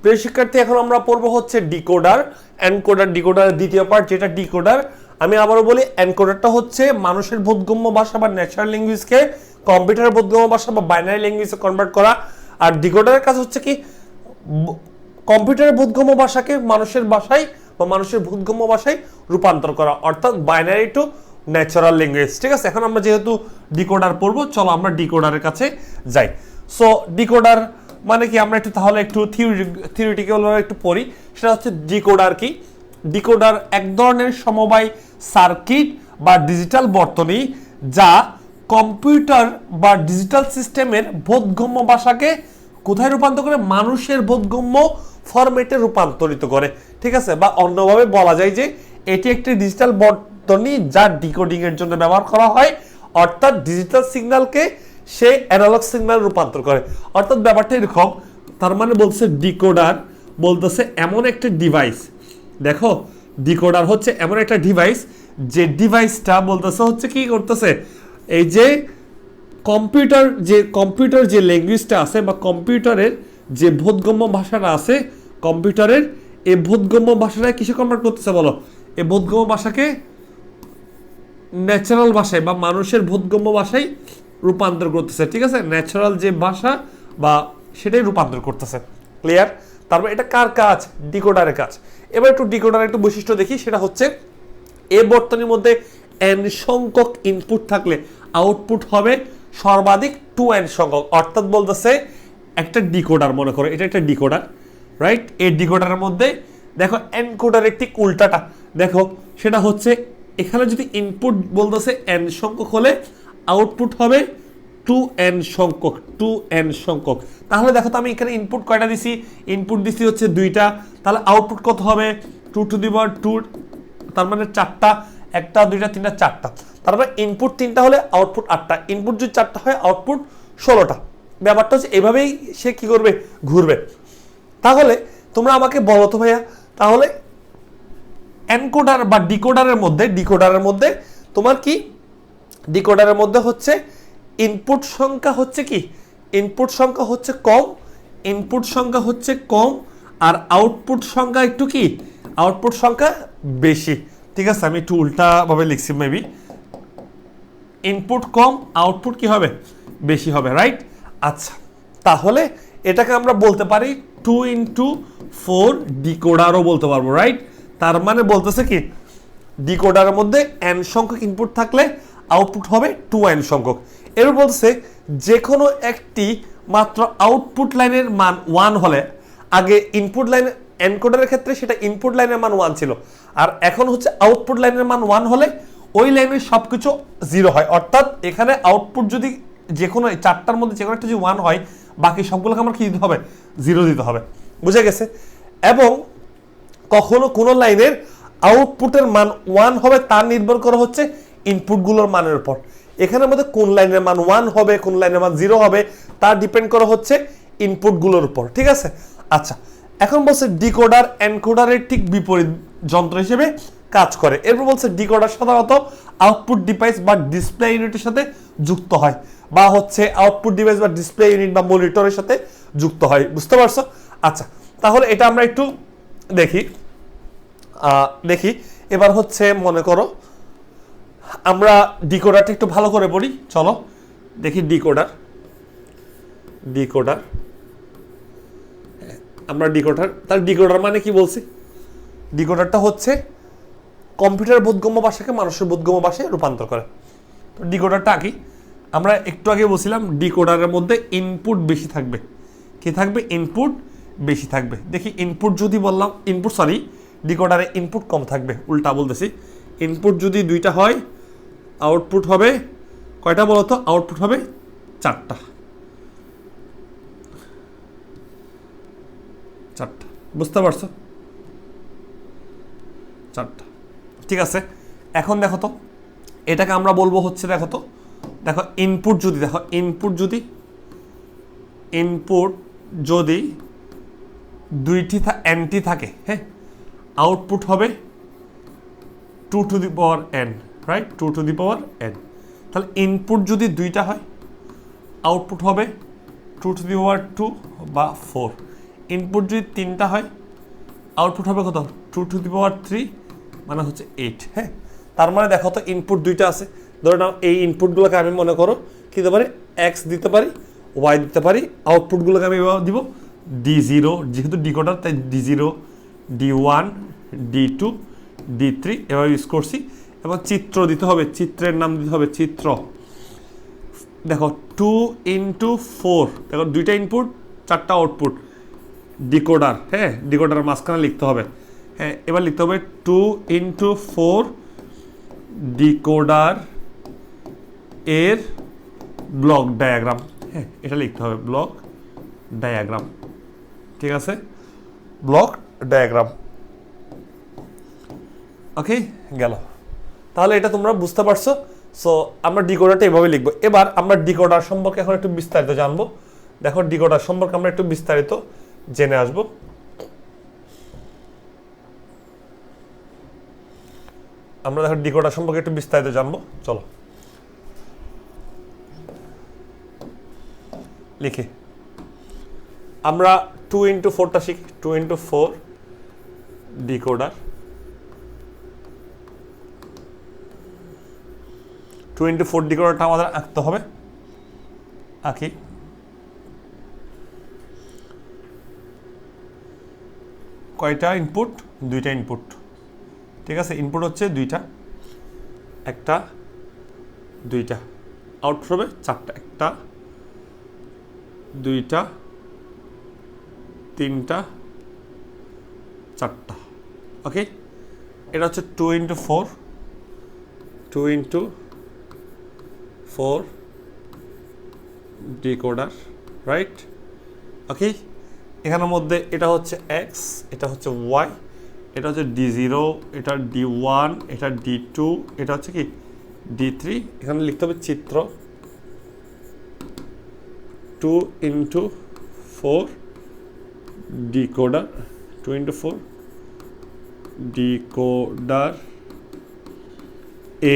প্রিয় শিক্ষার্থী, এখন আমরা পড়বো হচ্ছে ডিকোডার, এনকোডার। ডিকোডারের দ্বিতীয় পার্ট যেটা ডিকোডার। আমি আবারও বলি, এনকোডারটা হচ্ছে মানুষের বোধগম্য ভাষা বা ন্যাচারাল ল্যাঙ্গুয়েজকে কম্পিউটারের বোধগম্য ভাষা বা বাইনারি ল্যাঙ্গুয়েজে কনভার্ট করা। আর ডিকোডারের কাজ হচ্ছে কি, কম্পিউটারের বোধগম্য ভাষাকে মানুষের ভাষায় বা মানুষের বোধগম্য ভাষায় রূপান্তর করা, অর্থাৎ বাইনারি টু ন্যাচারাল ল্যাঙ্গুয়েজ। ঠিক আছে, এখন আমরা যেহেতু ডিকোডার পড়বো, চলো আমরা ডিকোডারের কাছে যাই। সো ডিকোডার মানে কি, আমরা তাহলে একটু থিওরিটিক্যালভাবে একটু পড়ি। সেটা হচ্ছে ডিকোডার কি। ডিকোডার এক ধরনের সমবায় সার্কিট বা ডিজিটাল বর্তনী, যা কম্পিউটার বা ডিজিটাল সিস্টেমের বোধগম্য ভাষাকে কোথায় রূপান্তর করে, মানুষের বোধগম্য ফরম্যাটে রূপান্তরিত করে। ঠিক আছে, বা অন্যভাবে বলা যায় যে এটি একটি ডিজিটাল বর্তনী যা ডিকোডিং এর জন্য ব্যবহার করা হয়, অর্থাৎ ডিজিটাল সিগন্যালকে সে অ্যানালগ সিগন্যাল রূপান্তর করে। অর্থাৎ ব্যাপারটা এরকম, তার মানে বলছে ডিকোডার বলতেছে এমন একটা ডিভাইস। দেখো, ডিকোডার হচ্ছে এমন একটা ডিভাইস, যে ডিভাইসটা বলতেছে হচ্ছে কি করতেছে, এই যে কম্পিউটার যে ল্যাঙ্গুয়েজটা আছে বা কম্পিউটারের যে বোধগম্য ভাষাটা আছে, কম্পিউটারের এই বোধগম্য ভাষাটা কিসে কনভার্ট করতেছে বলো? এই বোধগম্য ভাষাকে ন্যাচারাল ভাষায় বা মানুষের বোধগম্য ভাষায় রূপান্তর করতেছে। ঠিক আছে, ন্যাচারাল যে ভাষা বা সেটাই রূপান্তর করতেছে। ক্লিয়ার? তারপর এটা কার কাজ? ডিকোডারের কাজ। এবার একটু ডিকোডারের একটু বৈশিষ্ট্য দেখি। সেটা হচ্ছে, এই বর্তনীর মধ্যে n সংখ্যক ইনপুট থাকলে আউটপুট হবে সর্বাধিক 2n সংখ্যক। অর্থাৎ বলতেছে একটা ডিকোডার, মনে করো এটা একটা ডিকোডার, রাইট? এই ডিকোডারের মধ্যে দেখো এনকোডারের ঠিক উল্টাটা দেখো, সেটা হচ্ছে এখানে যদি ইনপুট বলতেছে n সংখ্যক হলে আউটপুট হবে 2n সংখ্যক, 2n সংখ্যক। তাহলে দেখো তো আমি এখানে ইনপুট কয়টা দিছি? ইনপুট দিছি হচ্ছে 2টা, তাহলে আউটপুট কত হবে? 2 টু দি পাওয়ার 2, তার মানে 4টা, 1টা 2টা 3টা 4টা। তার মানে ইনপুট 3টা হলে আউটপুট 8টা, ইনপুট যদি 4টা হয় আউটপুট 16টা। ব্যাপারটা হচ্ছে এভাবেই সে কি করবে, ঘুরবে। তাহলে তোমরা আমাকে বলো তো ভাইয়া, তাহলে এনকোডার বা ডিকোডারের মধ্যে তোমার কি, ডিকোডারের মধ্যে হচ্ছে ইনপুট সংখ্যা হচ্ছে কি, ইনপুট সংখ্যা হচ্ছে কম, ইনপুট সংখ্যা হচ্ছে কম, আর আউটপুট সংখ্যা একটু কি, আউটপুট সংখ্যা বেশি। ঠিক আছে, আমি একটু উল্টাভাবে লিখছি মেবি। ইনপুট কম, আউটপুট কি হবে, বেশি হবে, রাইট? আচ্ছা, তাহলে এটাকে আমরা বলতে পারি 2x4 ডিকোডারও বলতে পারবো, রাইট? তার মানে বলতেছে কি, ডিকোডারের মধ্যে n সংখ্যক ইনপুট থাকলে আউটপুট হবে 2n সংখ্যক। এরপর বলছে যে কোনো একটি মাত্র আউটপুট লাইনের মান 1 হলে, আগে ইনপুট লাইন এনকোডারের ক্ষেত্রে সেটা ইনপুট লাইনের মান 1 ছিল, আর এখন হচ্ছে আউটপুট লাইনের মান 1 হলে ওই লাইনের সবকিছু 0 হয়। অর্থাৎ এখানে আউটপুট যদি যে কোনো 4টার মধ্যে যে কোনো একটা যদি 1 হয়, বাকি সবগুলোকে আমার কি দিতে হবে, 0 দিতে হবে। বুঝে গেছে? এবং কখনো কোনো লাইনের আউটপুটের মান 1 হবে তার নির্ভর করা হচ্ছে ইনপুটগুলোর মানের উপর। এখানের মধ্যে কোন লাইনের মান 1 হবে, কোন লাইনের মান 0 হবে, তা ডিপেন্ড করা হচ্ছে ইনপুটগুলোর উপর। ঠিক আছে? আচ্ছা, এখন বলছে ডিকোডার এনকোডারের ঠিক বিপরীত যন্ত্র হিসেবে কাজ করে। এরপর বলছে ডিকোডার সাধারণত আউটপুট ডিভাইস বা ডিসপ্লে ইউনিটের সাথে যুক্ত হয়, বা হচ্ছে আউটপুট ডিভাইস বা ডিসপ্লে ইউনিট বা মনিটরের সাথে যুক্ত হয়। বুঝতে পারছো? আচ্ছা, তাহলে এটা আমরা একটু দেখি। এবার হচ্ছে মনে করো আমরা ডিকোডারটা একটু ভালো করে পড়ি। চলো দেখি ডিকোডার আমরা তার ডিকোডার মানে কি বলছি? ডিকোডারটা হচ্ছে কম্পিউটার বোধগম্য ভাষাকে মানুষের বোধগম্য ভাষায় রূপান্তর করে। তো ডিকোডারটা কি, আমরা একটু আগে বলছিলাম ডিকোডারের মধ্যে ইনপুট বেশি থাকবে। কি থাকবে? ইনপুট বেশি থাকবে। দেখি ইনপুট যদি বললাম, ডিকোডারে ইনপুট কম থাকবে। উল্টা বলতেছি, ইনপুট যদি 2টা হয় আউটপুট হবে কয়টা বলো তো? আউটপুট হবে 4টা। বুঝতে পারছো? 4টা। ঠিক আছে, এখন দেখো তো, এটাকে আমরা বলবো হচ্ছে, দেখো ইনপুট যদি 2টি nটি থাকে, হ্যাঁ, আউটপুট হবে 2 to the power n, right? 2 to the power n। তাহলে ইনপুট যদি 2টা হয় আউটপুট হবে 2 টু দি পাওয়ার 2 বা 4। ইনপুট যদি 3টা হয় আউটপুট হবে কত 2 টু দি পাওয়ার 3 মানে হচ্ছে 8। হ্যাঁ, তার মানে দেখো তো ইনপুট 2টা আছে। ধরে নাও এই ইনপুটগুলোকে আমি মনে করো কি দিতে পারি, এক্স দিতে পারি, ওয়াই দিতে পারি। আউটপুটগুলোকে আমি এভাবে দিব D0, যেহেতু ডিকোডার তাই D0, D1, D2, D3 এভাবে ইউজ করছি। এবং চিত্র দিতে হবে, চিত্রের নাম দিতে হবে চিত্র। দেখো 2 ইন্টু 4, দেখো 2টা ইনপুট 4টা আউটপুট, ডিকোডার। হ্যাঁ, ডিকোডারের মাঝখানে লিখতে হবে। হ্যাঁ, এবার লিখতে হবে 2 ইন্টু 4 ডিকোডার এর ব্লক ডায়াগ্রাম। হ্যাঁ, এটা লিখতে হবে ব্লক ডায়াগ্রাম। ঠিক আছে, ব্লক ডায়াগ্রাম। ওকে, গেল। তাহলে এটা তোমরা বুঝতে পারছো। সো আমরা ডিকোডারটা এভাবে লিখবো। এবার আমরা ডিকোডার সম্পর্কে এখন একটু বিস্তারিত জানবো। দেখো ডিকোডার সম্পর্কে আমরা একটু বিস্তারিত জেনে আসবো। আমরা দেখো ডিকোডার সম্পর্কে একটু বিস্তারিত জানবো। চলো লিখি। আমরা 2 ইন্টু 4টা শিখি। 2 ইন্টু 4 ডিকোডার। 2 ইন্টু 4 ডিকোডারটা আমাদের আঁকতে হবে। আঁকি। কয়টা ইনপুট? 2টা ইনপুট। ঠিক আছে, ইনপুট হচ্ছে 2টা, একটা 2টা। আউটপুট হবে 4টা, একটা 2টা 3টা 4টা। ওকে, এটা হচ্ছে 2 ইন্টু 4, 2 ইন্টু 4 ডিকোডার, রাইট? ওকে, এখানের মধ্যে এটা হচ্ছে এক্স, এটা হচ্ছে ওয়াই, এটা হচ্ছে D0, এটা D1, এটা D2, এটা হচ্ছে কি D3। এখানে লিখতে হবে চিত্র 2 ইন্টু 4 ডিকোডার, 2 ইন্টু 4 ডিকোডার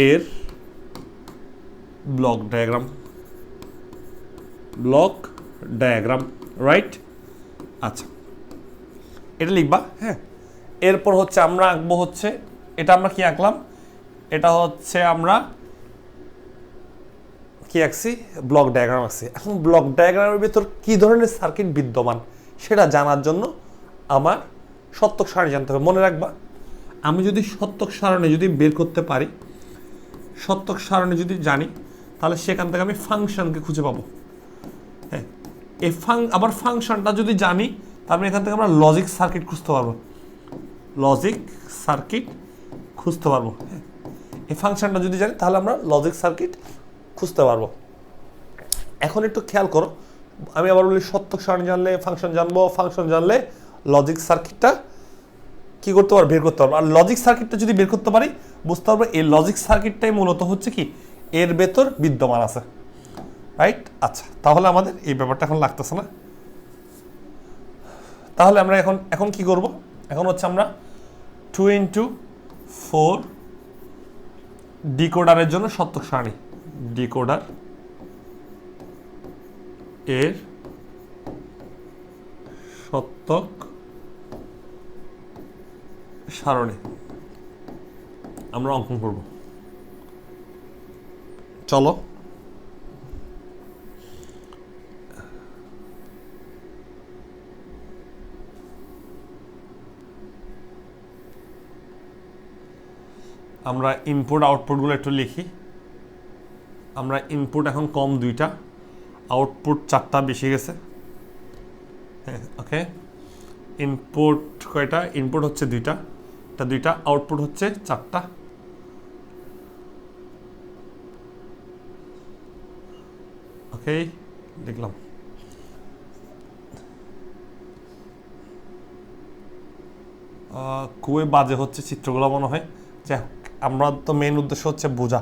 এর block diagram, block diagram, right? আচ্ছা, এটা লিখবা। হ্যাঁ, এরপর হচ্ছে আমরা আঁকবো হচ্ছে, এটা আমরা কি আঁকলাম, এটা হচ্ছে আমরা কি আঁকছি, ব্লক ডায়াগ্রাম আঁকছি। এখন ব্লক ডায়াগ্রামের ভিতর কি ধরনের সার্কিট বিদ্যমান সেটা জানার জন্য আমার সত্যক সারণী জানতে হবে। মনে রাখবা, আমি যদি সত্যক সারণী যদি বের করতে পারি, সত্যক সারণী যদি জানি, তাহলে সেখান থেকে আমি ফাংশনকে খুঁজে পাবো। হ্যাঁ, এই আবার ফাংশনটা যদি জানি, তারপরে এখান থেকে আমরা লজিক সার্কিট খুঁজতে পারবো, লজিক সার্কিট খুঁজতে পারবো। হ্যাঁ, এই ফাংশনটা যদি জানি তাহলে আমরা লজিক সার্কিট খুঁজতে পারবো। এখন একটু খেয়াল করো, আমি আবার বলি সত্যক সারণী জানলে ফাংশন জানবো, ফাংশন জানলে লজিক সার্কিটটা কি করতে পারবো, বের করতে পারবো। আর লজিক সার্কিটটা যদি বের করতে পারি, বুঝতে পারবো এই লজিক সার্কিটটাই মূলত হচ্ছে কি এর ভেতর বিদ্যমান আছে, রাইট? আচ্ছা, তাহলে আমাদের এই ব্যাপারটা এখন লাগতেছে না। তাহলে আমরা এখন কি করব, এখন হচ্ছে আমরা 2 ইন্টু 4 ডিকোডারের জন্য সত্যক সারণী, ডিকোডার এর সত্যক সারণী আমরা অঙ্কন করব। চলো আমরা ইনপুট আউটপুটগুলো একটু লিখি। আমরা ইনপুট এখন কম 2টা, আউটপুট 4টা বেশি গেছে। হ্যাঁ, ওকে, ইনপুট কয়টা? ইনপুট হচ্ছে 2টা, এটা 2টা, আউটপুট হচ্ছে 4টা। ওকে, লিখলাম। খুবই বাজে হচ্ছে চিত্রগুলো মনে হয়। যাই হোক, আমরা তো মেইন উদ্দেশ্য হচ্ছে বোঝা।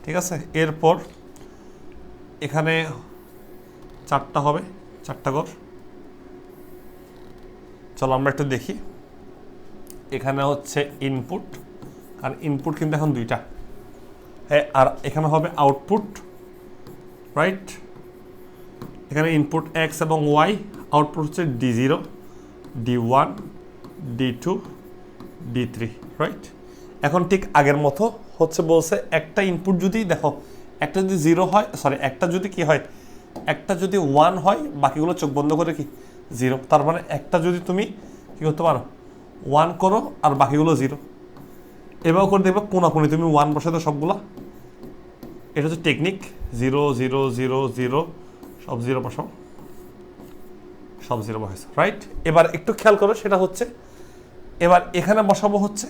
ঠিক আছে, এরপর এখানে 4টা হবে, 4টা ঘর। চলো আমরা একটু দেখি। এখানে হচ্ছে ইনপুট, আর ইনপুট কিন্তু এখন 2টা। হ্যাঁ, আর এখানে হবে আউটপুট, রাইট? এখানে ইনপুট এক্স এবং ওয়াই, আউটপুট হচ্ছে D0, D1 D2 D3 right. এখন ঠিক আগের মতো হচ্ছে বলছে একটা ইনপুট যদি দেখো একটা যদি 0 হয়, সরি একটা যদি কি হয়, একটা যদি 1 হয় বাকিগুলো চোখ বন্ধ করে কি 0, তার মানে একটা যদি তুমি কি করতে পারো 1 করো আর বাকিগুলো 0, এভাবে করে দেখবে কোনাকুনি তুমি 1 বসাতে সবগুলা। এটা হচ্ছে টেকনিক, 0 0 0 0 সব 0 বসাও, সব 0 বসাইছো রাইট। এবার একটু খেয়াল করো, সেটা হচ্ছে এবার এখানে বসাবো হচ্ছে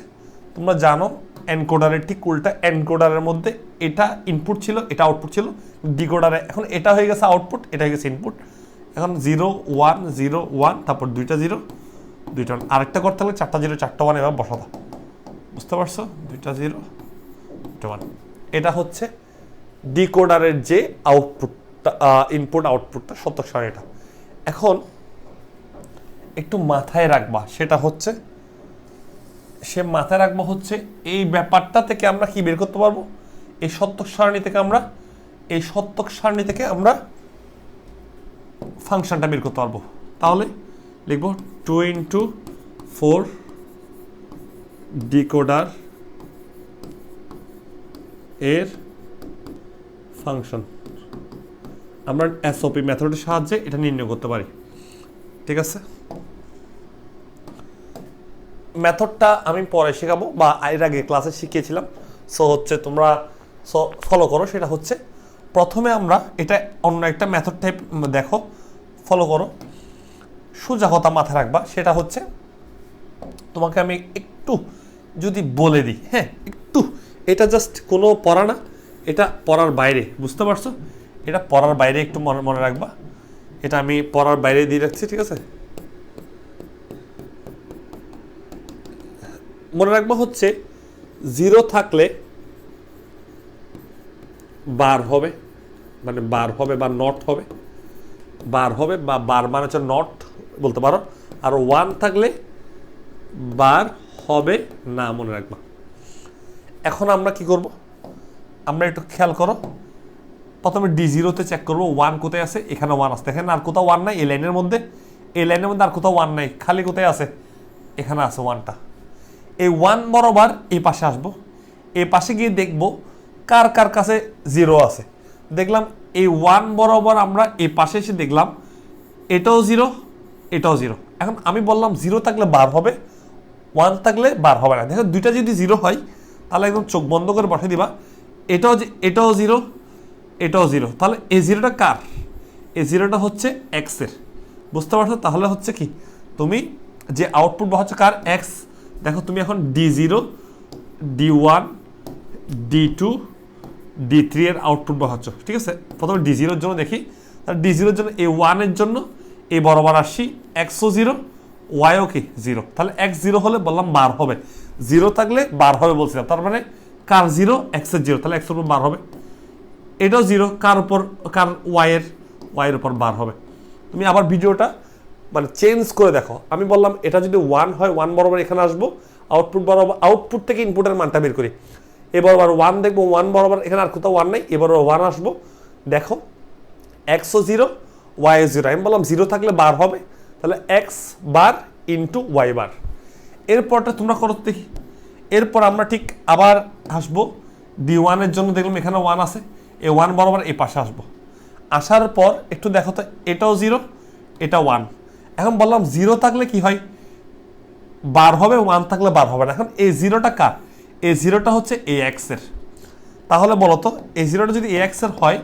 তোমরা জানো এনকোডারের ঠিক উল্টা, এনকোডারের মধ্যে এটা ইনপুট ছিল এটা আউটপুট ছিল, ডিকোডারে এখন এটা হয়ে গেছে আউটপুট এটা হয়ে গেছে ইনপুট। এখন 0 1 0 1 তারপর 2টা 0 2টা 1, আরেকটা করতে হলে 4টা 0 4টা 1 এবার বসাবো, বুঝতে পারছো? 2টা 0 2টা 1, এটা হচ্ছে ডিকোডারের যে আউটপুটটা ইনপুট আউটপুটটা শতক সারণী এটা। এখন একটু মাথায় রাখবা, সেটা হচ্ছে সে মাথায় রাখবো হচ্ছে এই ব্যাপারটা থেকে আমরা কি বের করতে পারবো, এই শতক সারণী থেকে আমরা ফাংশনটা বের করতে পারবো। তাহলে লিখবো 2 into 4 ডিকোডার এর ফাংশন। আমরা এসওপি মেথডের সাহায্যে এটা নির্ণয় করতে পারি, ঠিক আছে? মেথডটা আমি পরে শেখাবো বা এর আগে ক্লাসে শিখিয়েছিলাম, সো হচ্ছে তোমরা ফলো করো। সেটা হচ্ছে প্রথমে আমরা এটা অন্য একটা মেথড টাইপ দেখো, ফলো করো, সোজা কথা মাথায় রাখবা। সেটা হচ্ছে তোমাকে আমি একটু যদি বলে দিই, হ্যাঁ একটু, এটা জাস্ট কোনো পড়া না, এটা পড়ার বাইরে, বুঝতে পারছো? এটা পড়ার বাইরে একটু মনে রাখবা, এটা আমি পড়ার বাইরে দিয়ে রাখছি, ঠিক আছে? মনে রাখবা হচ্ছে 0 থাকলে বার হবে, মানে বার হবে বা নট হবে, বার হবে বা বার মানে হচ্ছে নট বলতে পারো, আর 1 থাকলে বার হবে না, মনে রাখবা। এখন আমরা কি করব, আমরা একটু খেয়াল করো, প্রথমে D0-তে চেক করবো 1 কোথায় আছে, এখানে 1 আসছে, এখানে আর কোথাও 1 নাই, এই লাইনের মধ্যে আর কোথাও 1 নাই, খালি কোথায় আছে, এখানে আছে 1টা। এই 1 বরাবর এই পাশে আসবো, এই পাশে গিয়ে দেখবো কার কার কাছে 0 আছে। দেখলাম এই 1 বরাবর আমরা এই পাশে এসে দেখলাম এটাও 0 এটাও 0। এখন আমি বললাম 0 থাকলে বার হবে, 1 থাকলে বার হবে না। দেখো দুইটা যদি 0 হয় তাহলে একদম চোখ বন্ধ করে বসে দিবা, এটাও 0 এটাও 0, তাহলে এই 0টা কার, এই 0টা হচ্ছে x এর, বুঝতে পারছো? তাহলে হচ্ছে কি তুমি যে আউটপুট বসাচ্ছ কার, x। দেখো তুমি এখন D0 D1 D2 D3 এর আউটপুট বসাচ্ছ, ঠিক আছে? প্রথমে D0 এর জন্য দেখি, তাহলে D0 এর জন্য এই 1 এর জন্য এই বরাবর আসি, xও 0 yও কি 0, তাহলে x 0 হলে বললাম বার হবে, 0 থাকলে বার হবে বলছিলাম, তার মানে কার 0, x এর 0, তাহলে x এর উপর বার হবে। এটাও 0, কার উপর, কার y এর উপর বার হবে। তুমি আবার ভিডিওটা মানে চেঞ্জ করে দেখো, আমি বললাম এটা যদি 1 হয় 1 বরাবর এখানে আসবো, আউটপুট বরাবর, আউটপুট থেকে ইনপুটের মানটা বের করি, এ বরাবর 1 দেখবো, 1 বরাবর এখানে আর কোথাও 1 নাই, এবার 1 আসবো, দেখো xও 0 y ও 0, আমি বললাম 0 থাকলে বার হবে, তাহলে x বার ইন্টু y বার। এরপরটা তোমরা করো দেখি। এরপর আমরা ঠিক আবার আসবো D1 এর জন্য, দেখলাম এখানে 1 আছে, এই 1 বরাবর এই পাশে আসবো, আসার পর একটু দেখো তো এটাও 0 এটা 1। এখন বললাম 0 থাকলে কি হয়, বার হবে, 1 থাকলে বার হবে না। এখন এই 0টা কার, এই 0টা হচ্ছে এই x এর। তাহলে বলো তো এই 0টা যদি x এর হয়,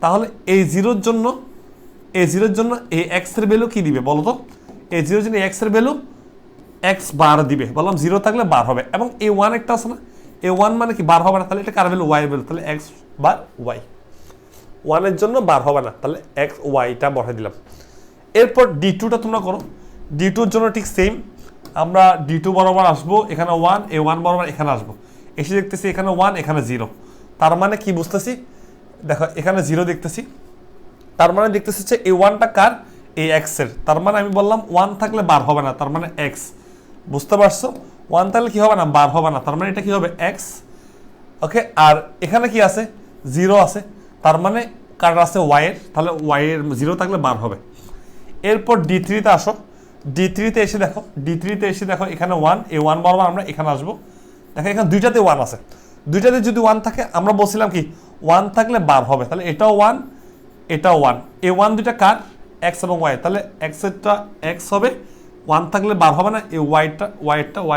তাহলে এই 0-র জন্য এই x এর ভ্যালু কি দিবে বলো তো? এই 0-র জন্য x এর ভ্যালু x বার দিবে, বললাম 0 থাকলে বার হবে। এবং এই 1 একটা আছে না, এই 1 মানে কি বার হবে না, তাহলে এটা কার ভ্যালু, y এর ভ্যালু, তাহলে x বার y। 1 এর জন্য বার হবে না, তাহলে x y-টা বসাই দিলাম। এরপর D2টা তোমরা করো, D2-র জন্য ঠিক সেম, আমরা D2 বরাবর আসবো, এখানে 1, এই 1 বরাবর এখানে আসবো, এসে দেখতেছি এখানে 1 এখানে 0, তার মানে কি বুঝতেছি, দেখো এখানে 0 দেখতেছি, তার মানে দেখতেছি যে এই 1টা কার, এই x এর, তার মানে আমি বললাম 1 থাকলে বার হবে না, তার মানে x, বুঝতে পারছো? 1 থাকলে কি হবে না, বার হবে না, তার মানে এটা কি হবে x, ওকে। আর এখানে কি আছে, 0 আছে, তার মানে কার আছে, y এর, তাহলে y এর 0 থাকলে বার হবে। এরপর D3-তে আসো, D3 তে এসে দেখো এখানে 1, এই 1 বরাবর আমরা এখানে আসবো। দেখো এখানে দুইটাতে 1 আছে, দুইটাতে যদি 1 থাকে আমরা বলছিলাম কি 1 থাকলে বার হবে, তাহলে এটাও 1 এটাও 1, এই 1 দুইটা কার x এবং y, তাহলে x এরটা x হবে, 1 থাকলে বার হবে না, এই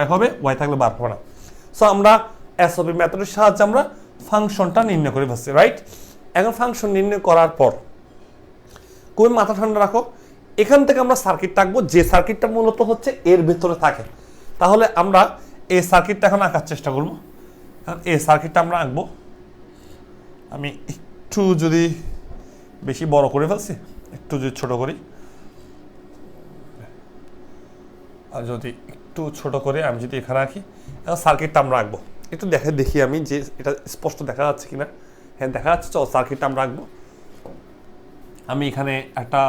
y হবে, y থাকলে বার হবে না। সো আমরা এসওপি মেথডের সাহায্যে আমরা ফাংশনটা নির্ণয় করে ফেলছি, রাইট? এখন ফাংশন নির্ণয় করার পর কই মাথা ঠান্ডা রাখো, এখান থেকে আমরা সার্কিট আঁকবো যে সার্কিটটা মূলত হচ্ছে এর ভিতরে থাকে। তাহলে আমরা এই সার্কিটটা এখন আঁকার চেষ্টা করবো। এই সার্কিটটা আমরা আঁকবো, আমি একটু যদি বেশি বড় করে ফেলছি, একটু যদি ছোট করি, আর যদি একটু ছোট করে আমি যদি এখানে আঁকি, এখন সার্কিটটা আমরা আঁকবো। একটু দেখি আমি যে এটা স্পষ্ট দেখা যাচ্ছে কিনা। হ্যাঁ দেখা যাচ্ছে, চল সার্কিটটা আমরা আঁকবো। আমি এখানে একটা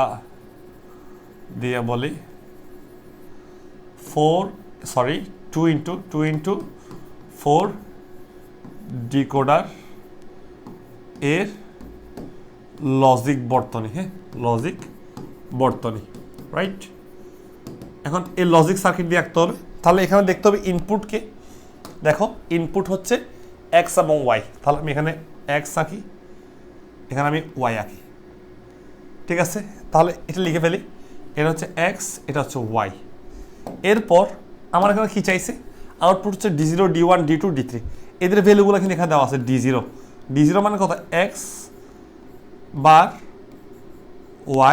দিয়ে বলি 2x4 ডিকোডার এর লজিক বর্তনী, হ্যাঁ লজিক বর্তনী, রাইট? এখন এই লজিক সার্কিট দিয়ে আঁকতে হবে, তাহলে এখানে দেখতে হবে ইনপুটকে। দেখো ইনপুট হচ্ছে x এবং y, তাহলে আমি এখানে x আঁকি, এখানে আমি y আঁকি, ঠিক আছে? তাহলে এটা লিখে ফেলি, এটা হচ্ছে x, এটা হচ্ছে y। এরপর আমার এখানে কি চাইছে, আউটপুট হচ্ছে d0 d1 d2 d3, এদের ভ্যালুগুলো এখানে দেওয়া আছে। d0 মানে কত, x বার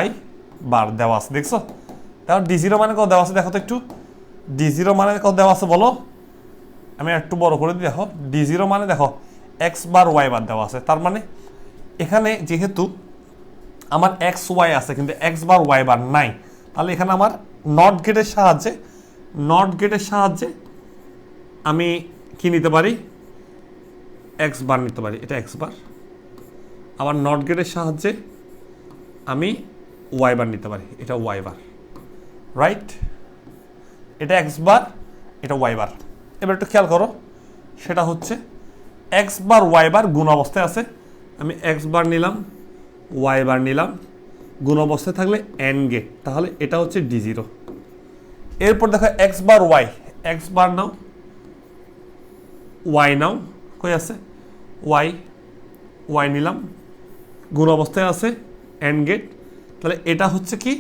y বার দেওয়া আছে, দেখছো? তাহলে d0 মানে কত দেওয়া আছে দেখো তো একটু, d0 মানে কত দেওয়া আছে বলো, আমি একটু বড় করে দিই। দেখো d0 মানে দেখো x বার y বার দেওয়া আছে, তার মানে এখানে যেহেতু আমার x y আছে কিন্তু x বার y বার নাই, তাহলে এখানে আমার নট গেটের সাহায্যে আমি কি নিতে পারি, x বার নিতে পারি, এটা x বার। আবার নট গেটের সাহায্যে আমি y বার নিতে পারি, এটা y বার, রাইট? এটা x বার, এটা y বার। এবার একটু খেয়াল করো, সেটা হচ্ছে x বার y বার গুণ অবস্থায় আছে, আমি x বার নিলাম y বার নিলাম, গুণ অবস্থায় থাকলে এন্ড গেট, তাহলে এটা হচ্ছে d0। এরপর দেখো x বার নাও, y নাও, কই আছে y নিলাম, গুণ অবস্থায় আছে এন্ড গেট, তাহলে এটা হচ্ছে কি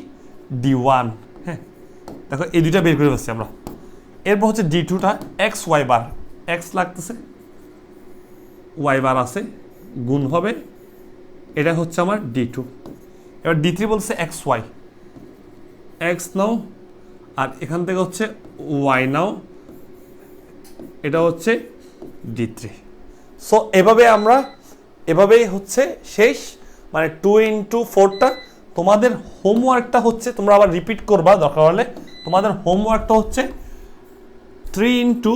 d1। হ্যাঁ দেখো এই দুইটা বের করে ফেলছি আমরা। এরপর হচ্ছে d2টা x y বার, x লাগতেছে y বার আছে, গুণ হবে, এটা হচ্ছে আমার d2। এবার d3 বলছে x নাও, আর এখান থেকে হচ্ছে y নাও, এটা হচ্ছে d3। সো এভাবেই হচ্ছে শেষ, মানে 2 into 4টা। তোমাদের হোমওয়ার্কটা হচ্ছে, তোমরা আবার রিপিট করবা দরকার হলে, তোমাদের হোমওয়ার্কটা হচ্ছে 3 into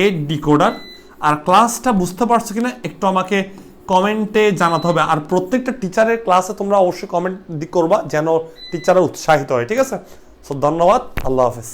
8 ডিকোডার। আর ক্লাসটা বুঝতে পারছো কিনা একটু আমাকে কমেন্টে জানাতে হবে। আর প্রত্যেকটা টিচারের ক্লাসে তোমরা অবশ্যই কমেন্ট করবা যেন টিচাররা উৎসাহিত হয়, ঠিক আছে? সো ধন্যবাদ, আল্লাহ হাফেজ।